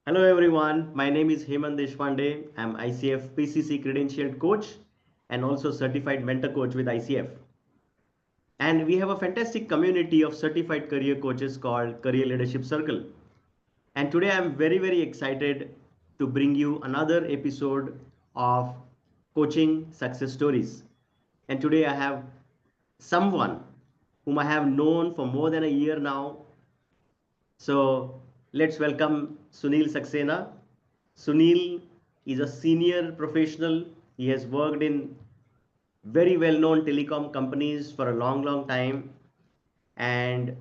Hello everyone, my name is Hemant Deshpande. I'm ICF PCC credentialed coach and also certified mentor coach with ICF. And we have a fantastic community of certified career coaches called Career Leadership Circle. And today I'm very excited to bring you another episode of coaching success stories. And today I have someone whom I have known for more than a year now. So let's welcome Suneel Saxena. Suneel is a senior professional. He has worked in very well-known telecom companies for a long time, and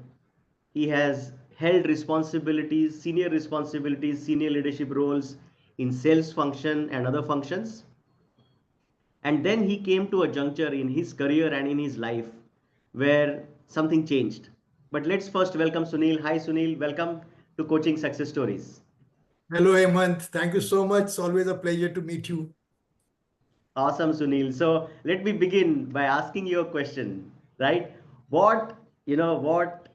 he has held responsibilities, senior leadership roles in sales function and other functions. And then he came to a juncture in his career and in his life where something changed. But let's first welcome Suneel. Hi Suneel, welcome to Coaching Success Stories. Hello, Hemant. Thank you so much. It's always a pleasure to meet you. Awesome, Sunil. So let me begin by asking you a question, right? What, what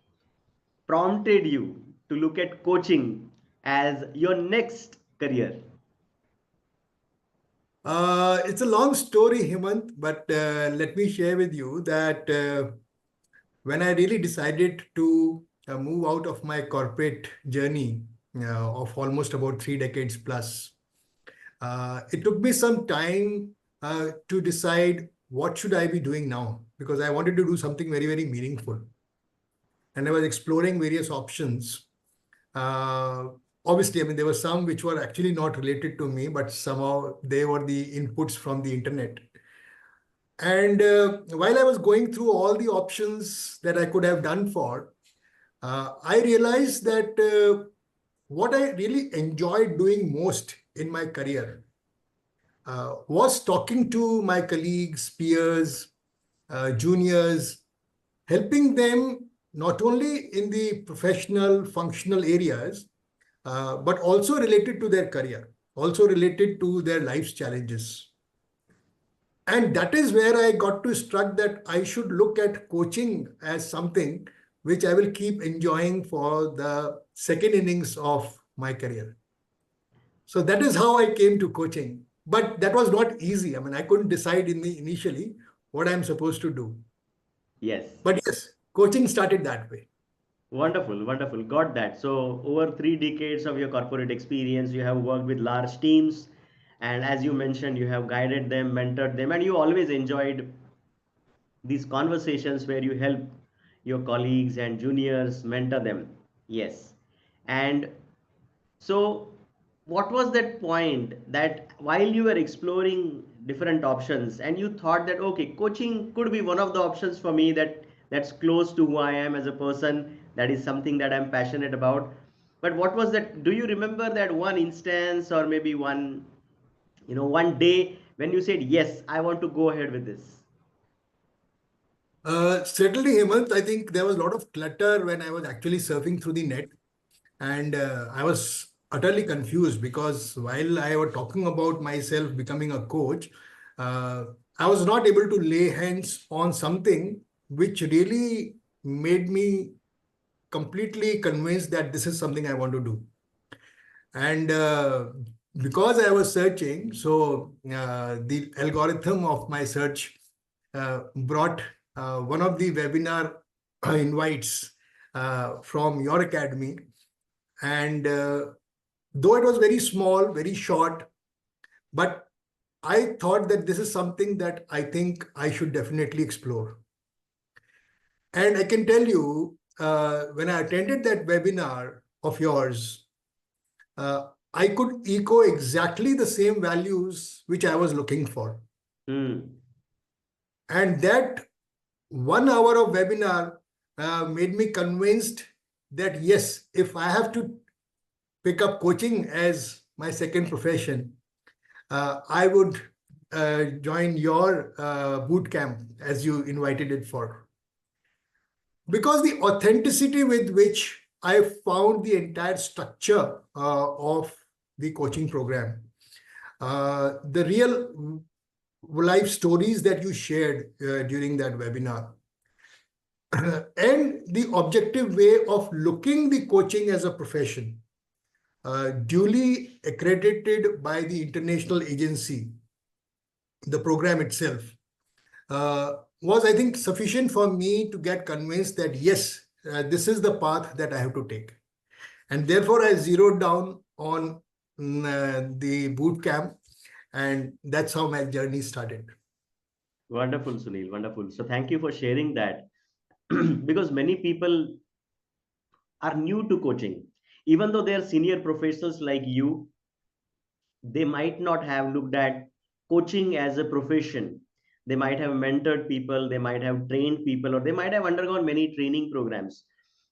prompted you to look at coaching as your next career? It's a long story, Hemant, but let me share with you that when I really decided to move out of my corporate journey of almost about 3 decades plus, it took me some time to decide what should I be doing now, because I wanted to do something very meaningful. And I was exploring various options. Uh, Obviously, I mean, there were some which were actually not related to me, but somehow they were the inputs from the internet. And while I was going through all the options that I could have done for, I realized that what I really enjoyed doing most in my career was talking to my colleagues, peers, juniors, helping them not only in the professional, functional areas, but also related to their career, also related to their life's challenges. And that is where I got to struck that I should look at coaching as something which I will keep enjoying for the second innings of my career. So that is how I came to coaching. But that was not easy. I mean, I couldn't decide in the initially what I'm supposed to do. Yes. But yes, coaching started that way. Wonderful, wonderful. Got that. So over 3 decades of your corporate experience, you have worked with large teams. And as you mentioned, you have guided them, mentored them, and you always enjoyed these conversations where you help your colleagues and juniors mentor them. Yes. And so what was that point that while you were exploring different options and you thought that okay, coaching could be one of the options for me, that's close to who I am as a person, that is something that I'm passionate about. But what was that, do you remember that one instance or maybe one day when you said yes, I want to go ahead with this? Certainly, Hemant, I think there was a lot of clutter when I was actually surfing through the net. And I was utterly confused because while I was talking about myself becoming a coach, uh, I was not able to lay hands on something which really made me completely convinced that this is something I want to do. And because I was searching, so the algorithm of my search brought one of the webinar invites from your academy. And though it was very small, very short, but I thought that this is something that I think I should definitely explore. And I can tell you, when I attended that webinar of yours, I could echo exactly the same values which I was looking for. Hmm. And that 1 hour of webinar made me convinced that yes, if I have to pick up coaching as my second profession, I would join your boot camp as you invited it for. Because the authenticity with which I found the entire structure of the coaching program, the real life stories that you shared during that webinar, and the objective way of looking the coaching as a profession, duly accredited by the international agency, the program itself, was, I think, sufficient for me to get convinced that yes, this is the path that I have to take. And therefore, I zeroed down on the boot camp, and that's how my journey started. Wonderful, Sunil. Wonderful. So thank you for sharing that. Because many people are new to coaching. Even though they are senior professionals like you, they might not have looked at coaching as a profession. They might have mentored people, they might have trained people, or they might have undergone many training programs.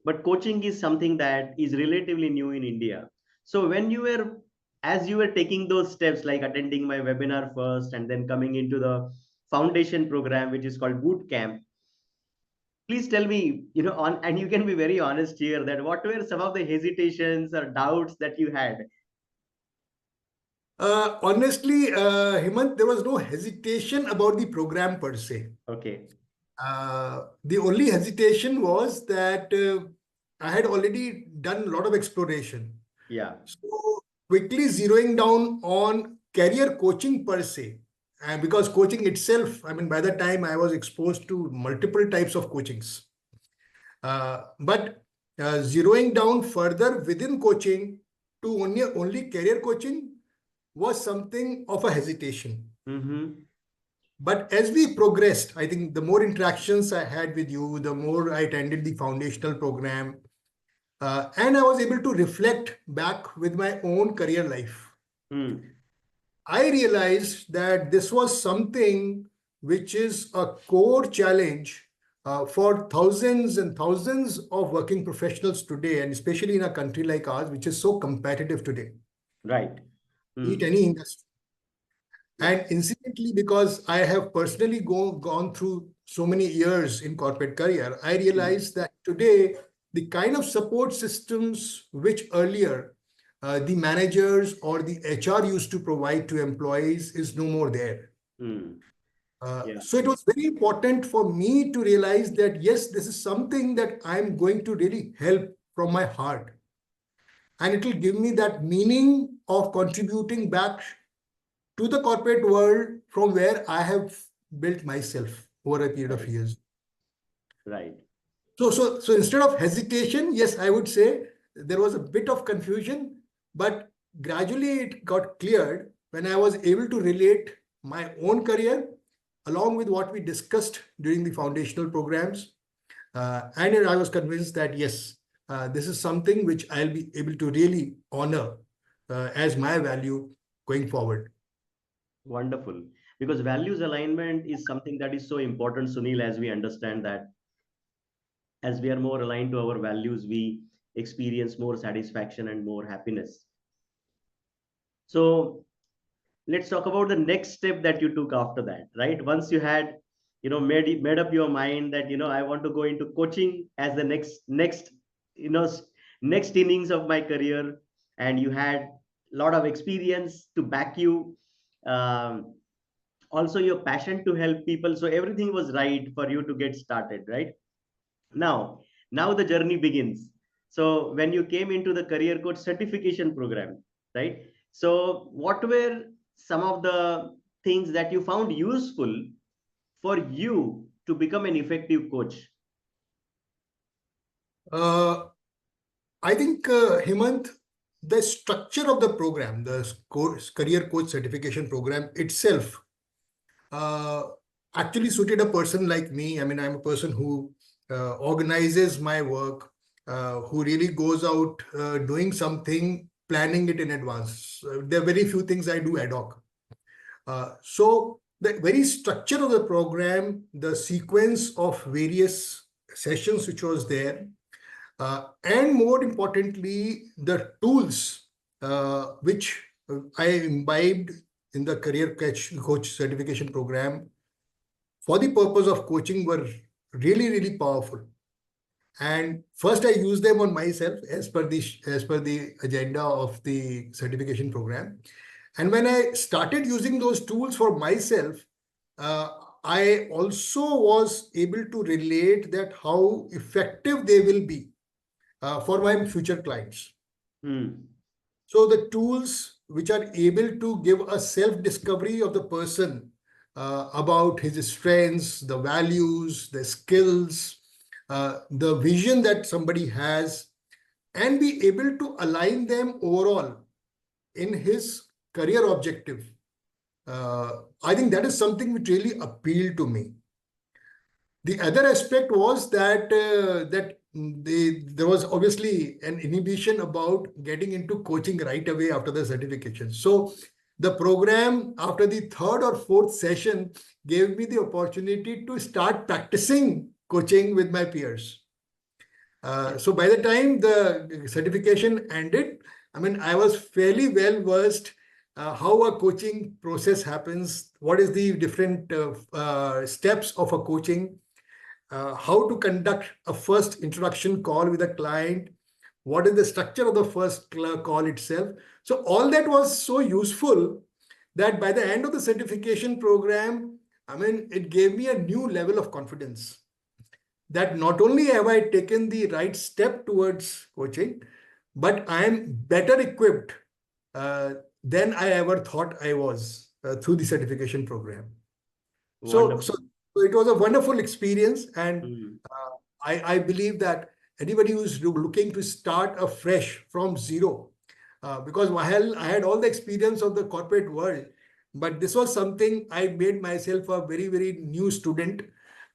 But coaching is something that is relatively new in India. So when you were, as you were taking those steps, like attending my webinar first and then coming into the foundation program, which is called boot camp, please tell me, on, and you can be very honest here, that what were some of the hesitations or doubts that you had? Honestly, Hemant, there was no hesitation about the program per se. Okay. The only hesitation was that I had already done a lot of exploration. Yeah. So quickly zeroing down on career coaching per se, and because coaching itself, I mean, by the time I was exposed to multiple types of coachings, but zeroing down further within coaching to only career coaching was something of a hesitation. Mm-hmm. But as we progressed, I think the more interactions I had with you, the more I attended the foundational program, and I was able to reflect back with my own career life. Mm. I realized that this was something which is a core challenge for thousands and thousands of working professionals today, and especially in a country like ours, which is so competitive today. Right. Eat Mm. any industry. Yeah. And incidentally, because I have personally gone through so many years in corporate career, I Mm. realized that today the kind of support systems which earlier the managers or the HR used to provide to employees is no more there. Mm. Yeah. So it was very important for me to realize that yes, this is something that I'm going to really help from my heart. And it will give me that meaning of contributing back to the corporate world from where I have built myself over a period of Right. years. Right. So instead of hesitation, yes, I would say there was a bit of confusion, but gradually it got cleared when I was able to relate my own career along with what we discussed during the foundational programs. And I was convinced that yes, this is something which I'll be able to really honor as my value going forward. Wonderful. Because values alignment is something that is so important, Sunil, as we understand that as we are more aligned to our values, we experience more satisfaction and more happiness. So let's talk about the next step that you took after that, right? Once you had, made up your mind that, I want to go into coaching as the next, you know, s- next innings of my career, and you had a lot of experience to back you. Um, Also your passion to help people, so everything was right for you to get started, right? Now now the journey begins. So when you came into the career coach certification program, right? So what were some of the things that you found useful for you to become an effective coach? Uh, I think, Hemant, the structure of the program, the career coach certification program itself, uh, actually suited a person like me. I mean, I'm a person who organizes my work, who really goes out doing something, planning it in advance. There are very few things I do ad hoc. So the very structure of the program, the sequence of various sessions which was there, and more importantly, the tools which I imbibed in the career coach certification program for the purpose of coaching were really, really powerful. And first, I used them on myself as per the agenda of the certification program. And when I started using those tools for myself, uh, I also was able to relate that how effective they will be for my future clients. Hmm. So the tools which are able to give a self-discovery of the person about his strengths, the values, the skills, the vision that somebody has, and be able to align them overall in his career objective. I think that is something which really appealed to me. The other aspect was that there was obviously an inhibition about getting into coaching right away after the certification. So the program after the third or fourth session gave me the opportunity to start practicing coaching with my peers. So by the time the certification ended, I mean, I was fairly well versed how a coaching process happens, what is the different steps of a coaching, how to conduct a first introduction call with a client, what is the structure of the first call itself. So all that was so useful that by the end of the certification program, I mean, it gave me a new level of confidence that not only have I taken the right step towards coaching, but I am better equipped uh, than I ever thought I was through the certification program. So, so, Wonderful. so it was a wonderful experience, and Mm. I believe that anybody who's looking to start afresh from zero, because while I had all the experience of the corporate world, but this was something I made myself a very, very new student,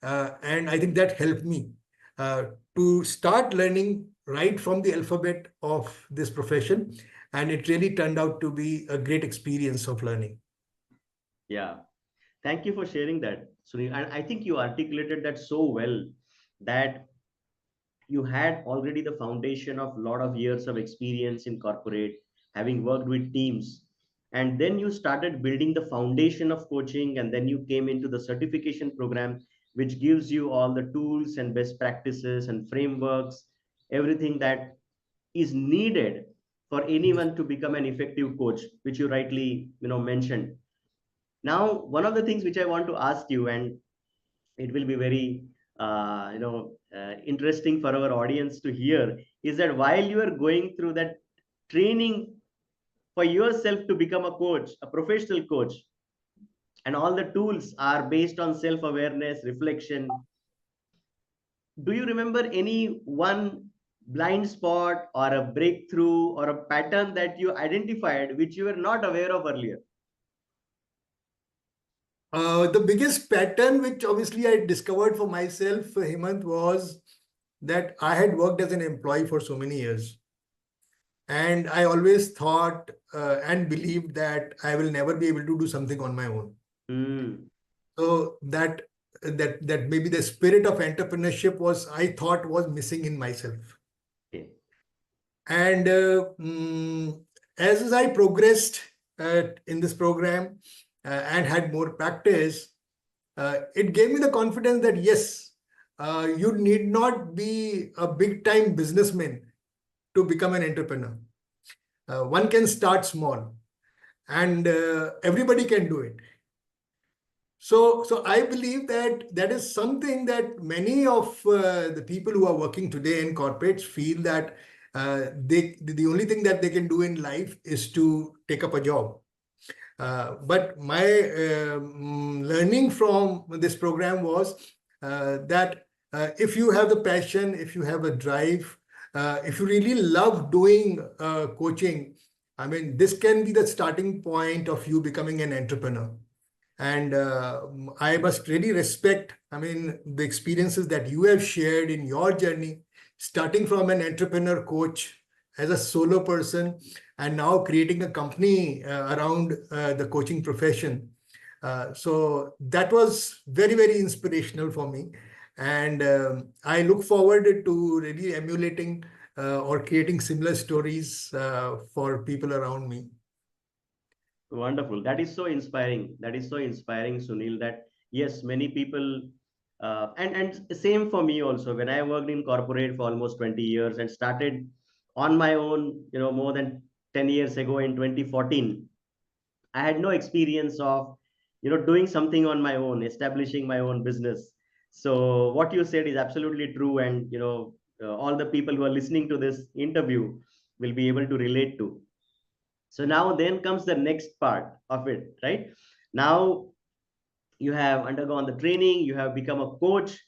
and I think that helped me uh, to start learning right from the alphabet of this profession, and it really turned out to be a great experience of learning. Yeah. Thank you for sharing that, Sunil. And I think you articulated that so well that you had already the foundation of a lot of years of experience in corporate, having worked with teams. And then you started building the foundation of coaching, and then you came into the certification program, which gives you all the tools and best practices and frameworks, everything that is needed for Yes. anyone to become an effective coach, which you rightly mentioned. Now, one of the things which I want to ask you, and it will be very interesting for our audience to hear, is that while you are going through that training for yourself to become a coach, a professional coach, and all the tools are based on self awareness, reflection, do you remember any one blind spot or a breakthrough or a pattern that you identified which you were not aware of earlier? The biggest pattern, which obviously I discovered for myself, Hemant, was that I had worked as an employee for so many years. And I always thought and believed that I will never be able to do something on my own. Hmm. So that maybe the spirit of entrepreneurship was, I thought, was missing in myself. Okay. And as I progressed in this program and had more practice, it gave me the confidence that yes, you need not be a big time businessman to become an entrepreneur. One can start small, and everybody can do it. So I believe that that is something that many of the people who are working today in corporates feel that the only thing that they can do in life is to take up a job. But my learning from this program was that if you have the passion, if you have a drive, if you really love doing coaching, I mean, this can be the starting point of you becoming an entrepreneur. And I must really respect, I mean, the experiences that you have shared in your journey, starting from an entrepreneur coach as a solo person, and now creating a company around the coaching profession. So that was very, very inspirational for me. And I look forward to really emulating or creating similar stories for people around me. Wonderful. That is so inspiring. That is so inspiring, Sunil. That yes, many people, and same for me also. When I worked in corporate for almost 20 years and started on my own, more than 10 years ago in 2014, I had no experience of, doing something on my own, establishing my own business. So what you said is absolutely true, and all the people who are listening to this interview will be able to relate to. So now then comes the next part of it, right? Now you have undergone the training, you have become a coach,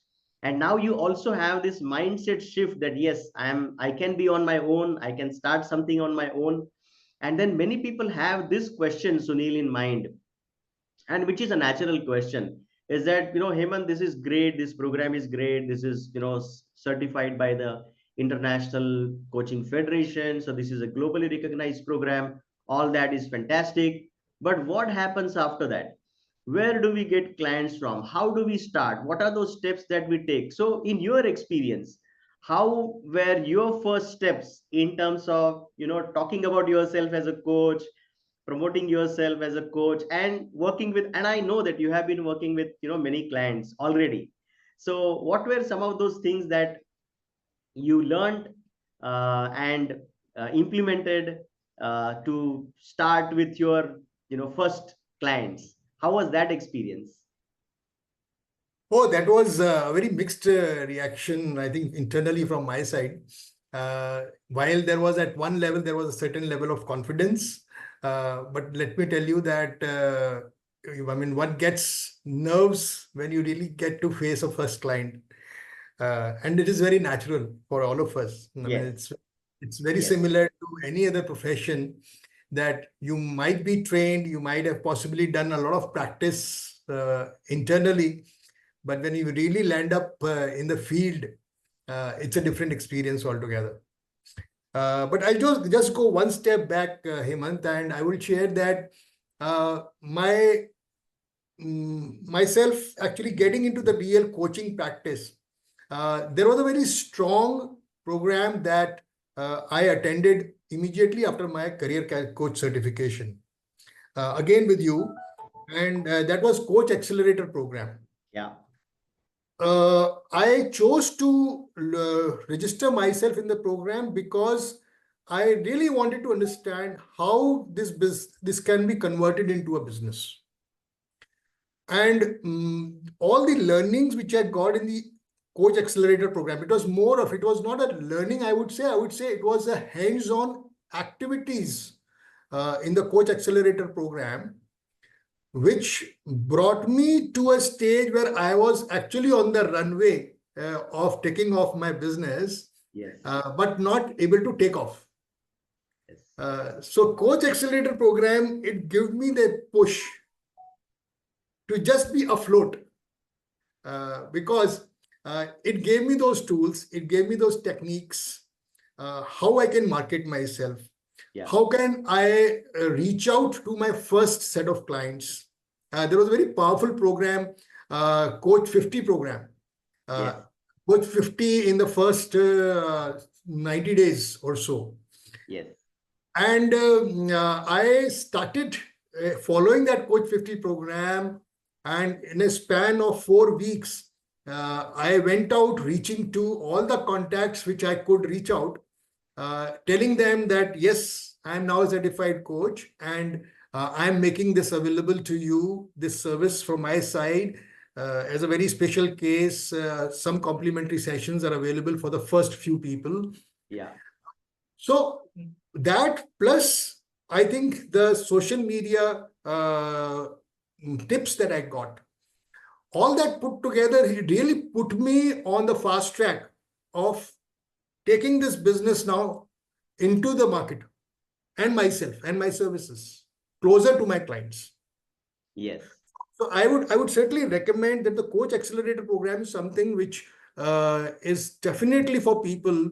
and now you also have this mindset shift that yes, I can be on my own, I can start something on my own. And then many people have this question, Sunil, in mind, and which is a natural question, is that, Hemant, this is great, this program is great, this is, certified by the International Coaching Federation, so this is a globally recognized program, all that is fantastic, but what happens after that? Where do we get clients from? How do we start? What are those steps that we take? So in your experience, how were your first steps in terms of, talking about yourself as a coach, promoting yourself as a coach, and working with, and I know that you have been working with, many clients already. So what were some of those things that you learned and implemented to start with your, first clients? How was that experience? Oh, that was a very mixed reaction, I think, internally from my side. While there was at one level, there was a certain level of confidence. But let me tell you that, I mean, one gets nerves when you really get to face a first client. And it is very natural for all of us. I mean, Yes. it's very Yes. similar to any other profession that you might be trained, you might have possibly done a lot of practice internally, but when you really land up in the field, it's a different experience altogether. But I'll just go one step back, Hemant, and I will share that myself actually getting into the real coaching practice. There was a very strong program that I attended immediately after my career coach certification. Again with you, and that was Coach Accelerator program. Yeah. I chose to register myself in the program because I really wanted to understand how this can be converted into a business. And all the learnings which I got in the Coach Accelerator program, it was not a learning, I would say it was a hands-on activities in the Coach Accelerator program, which brought me to a stage where I was actually on the runway of taking off my business, Yes. but not able to take off. Yes. So Coach Accelerator program, it gave me the push to just be afloat, because it gave me those tools, it gave me those techniques, how I can market myself, Yeah. how can I reach out to my first set of clients. There was a very powerful program, Coach 50 program. Yes. Coach 50 in the first 90 days or so. Yes. And I started following that Coach 50 program. And in a span of 4 weeks, I went out reaching to all the contacts which I could reach out, telling them that, yes, I am now a certified coach and I am making this available to you, this service from my side. As a very special case, some complimentary sessions are available for the first few people. Yeah. So that plus, I think the social media tips that I got, all that put together, it really put me on the fast track of taking this business now into the market and myself and my services closer to my clients. Yes. So I would certainly recommend that the Coach Accelerator program is something which is definitely for people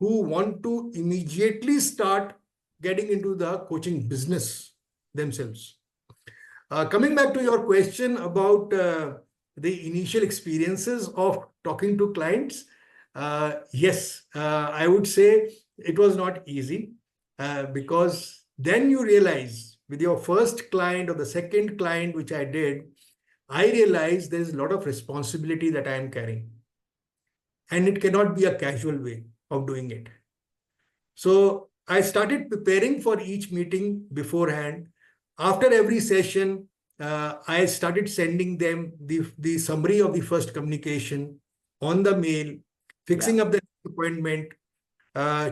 who want to immediately start getting into the coaching business themselves. Coming back to your question about the initial experiences of talking to clients, yes, I would say it was not easy, because then you realize with your first client or the second client, which I did, I realized there's a lot of responsibility that I am carrying, and it cannot be a casual way of doing it. So I started preparing for each meeting beforehand. After every session, I started sending them the summary of the first communication on the mail, fixing Yeah. up the appointment,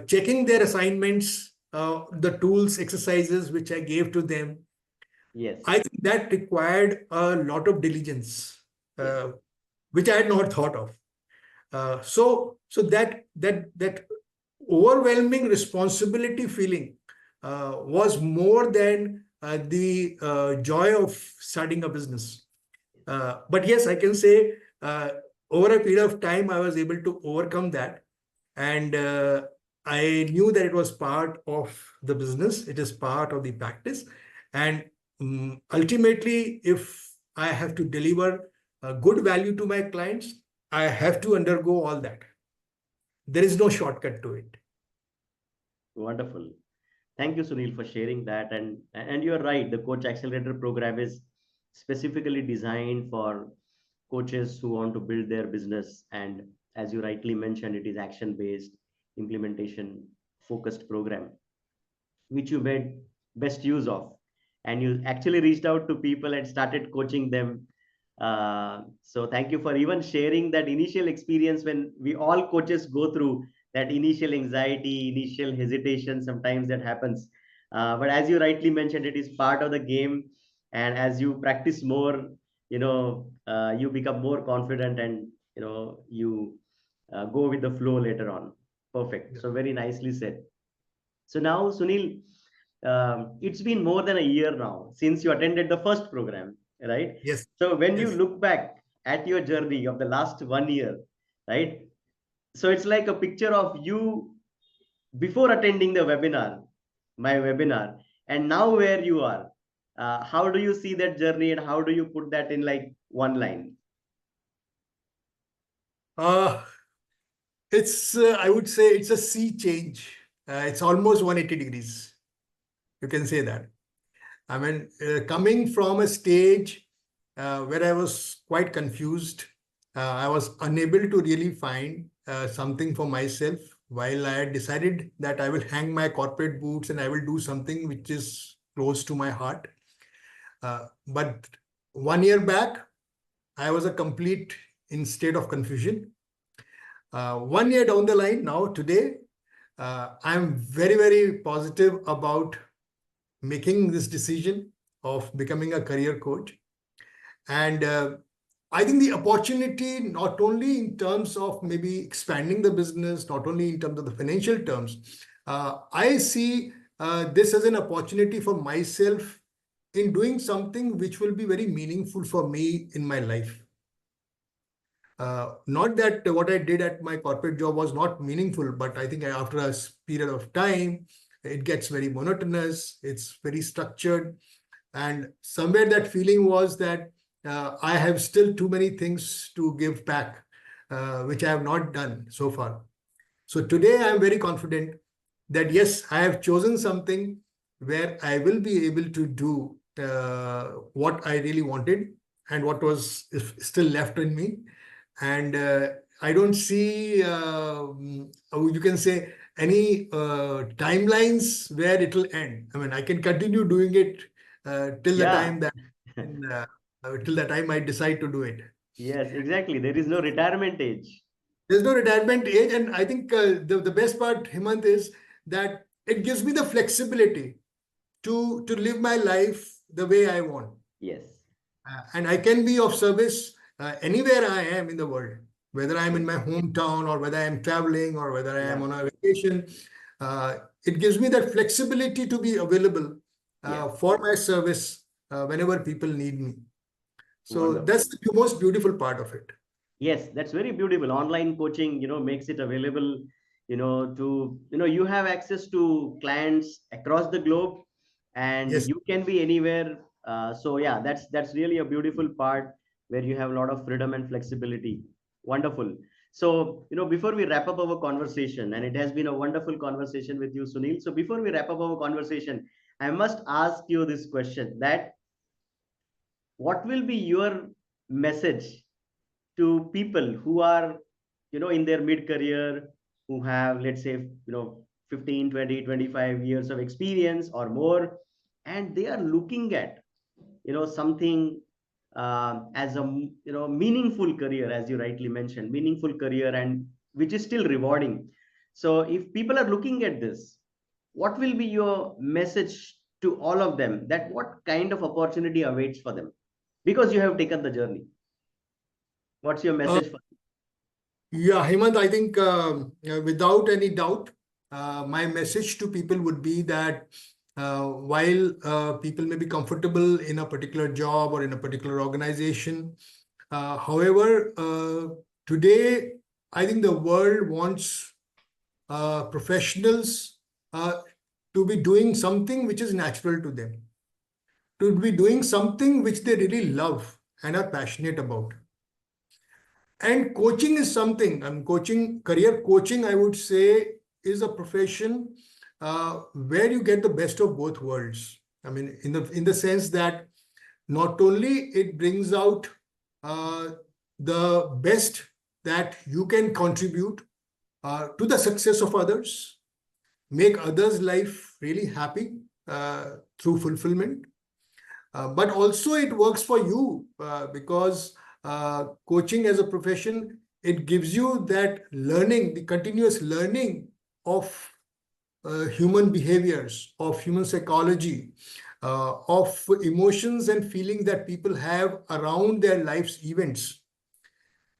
checking their assignments the tools, exercises which I gave to them, Yes. I think that required a lot of diligence, Yes. uh, which I had not thought of. So that overwhelming responsibility feeling was more than the joy of starting a business. But yes, I can say over a period of time, I was able to overcome that. And I knew that it was part of the business, it is part of the practice. And ultimately, if I have to deliver good value to my clients, I have to undergo all that. There is no shortcut to it. Wonderful. Thank you, Sunil, for sharing that. And you're right. The Coach Accelerator program is specifically designed for coaches who want to build their business. And as you rightly mentioned, it is action-based, implementation focused program, which you made best use of. And you actually reached out to people and started coaching them. So thank you for even sharing that initial experience when we all coaches go through that initial anxiety, initial hesitation, sometimes that happens. But as you rightly mentioned, it is part of the game. And as you practice more, you become more confident, and you go with the flow later on. Perfect. Yeah. So very nicely said. So now, Sunil, it's been more than a year now since you attended the first program, right? Yes. So when you Yes. look back at your journey of the last 1 year, right? So it's like a picture of you before attending the webinar, my webinar, and now where you are. How do you see that journey, and how do you put that in like one line? Uh, it's, I would say it's a sea change. It's almost 180 degrees. You can say that. I mean, coming from a stage where I was quite confused, I was unable to really find something for myself. While I had decided that I will hang my corporate boots and I will do something which is close to my heart. But 1 year back, I was a complete in state of confusion. 1 year down the line, now today, I'm very, very positive about making this decision of becoming a career coach. And I think the opportunity, not only in terms of maybe expanding the business, not only in terms of the financial terms, I see this as an opportunity for myself in doing something which will be very meaningful for me in my life. Not that what I did at my corporate job was not meaningful, but I think after a period of time, it gets very monotonous, it's very structured. And somewhere that feeling was that I have still too many things to give back, which I have not done so far. So today I am very confident that yes, I have chosen something where I will be able to do what I really wanted and what was still left in me. And I don't see, you can say, any timelines where it will end. I mean, I can continue doing it till the Yeah. time that till the time I decide to do it. Yes, exactly. There is no retirement age. There's no retirement age, and I think the best part, Himant, is that it gives me the flexibility to live my life the way I want. Yes. And I can be of service anywhere I am in the world, whether I'm in Yes. my hometown or whether I'm traveling or whether I am Yeah. on a vacation. It gives me that flexibility to be available Yeah. for my service whenever people need me. So Wonderful. that's the most beautiful part of it. Yes, that's very beautiful. Online coaching, makes it available, you have access to clients across the globe, and Yes. you can be anywhere. So yeah, that's really a beautiful part where you have a lot of freedom and flexibility. Wonderful. So, before we wrap up our conversation, and it has been a wonderful conversation with you, Sunil. So before we wrap up our conversation, I must ask you this question: that what will be your message to people who are in their mid career, who have, let's say, 15, 20, 25 years of experience or more, and they are looking at something as a meaningful career, as you rightly mentioned, meaningful career, and which is still rewarding. So if people are looking at this, what will be your message to all of them, that what kind of opportunity awaits for them? Because you have taken the journey. What's your Uh, message for yeah, Hemant, I think without any doubt, my message to people would be that while people may be comfortable in a particular job or in a particular organization, however, today I think the world wants professionals uh, to be doing something which is natural to them, to be doing something which they really love and are passionate about. And coaching is something, career coaching, I would say, is a profession where you get the best of both worlds. I mean, in the sense that not only it brings out uh, the best that you can contribute to the success of others, make others' life really happy through fulfillment. But also it works for you because coaching as a profession, it gives you that learning, the continuous learning of human behaviors, of human psychology, of emotions and feelings that people have around their life's events.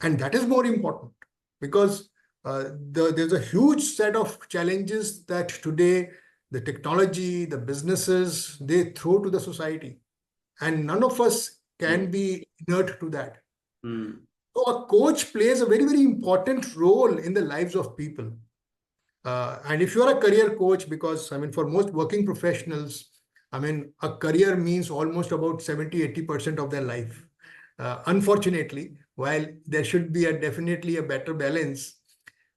And that is more important because there's a huge set of challenges that today the technology, the businesses, they throw to the society. And none of us yes? can be inert to that. Hmm. So a coach plays a very, very important role in the lives of people. And if you are a career coach, because I mean, for most working professionals, I mean, a career means almost about 70-80% of their life. Unfortunately, while there should be definitely a better balance.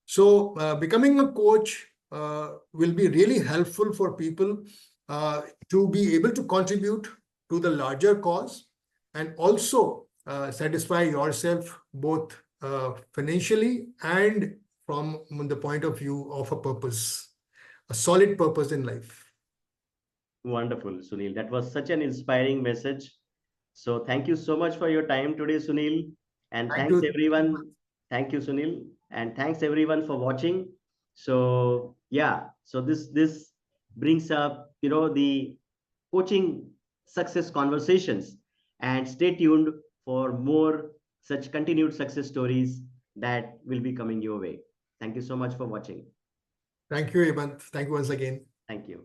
So becoming a coach will be really helpful for people to be able to contribute to the larger cause and also satisfy yourself both financially and from the point of view of a purpose, a solid purpose in life. Wonderful, Sunil. That was such an inspiring message. So thank you so much for your time today, Sunil. And Thank thanks you. everyone. Thank you, Sunil. And thanks everyone for watching. So yeah, so this brings up, the coaching success conversations. And stay tuned for more such continued success stories that will be coming your way. Thank you so much for watching. Thank you, Hemant. Thank you once again. Thank you.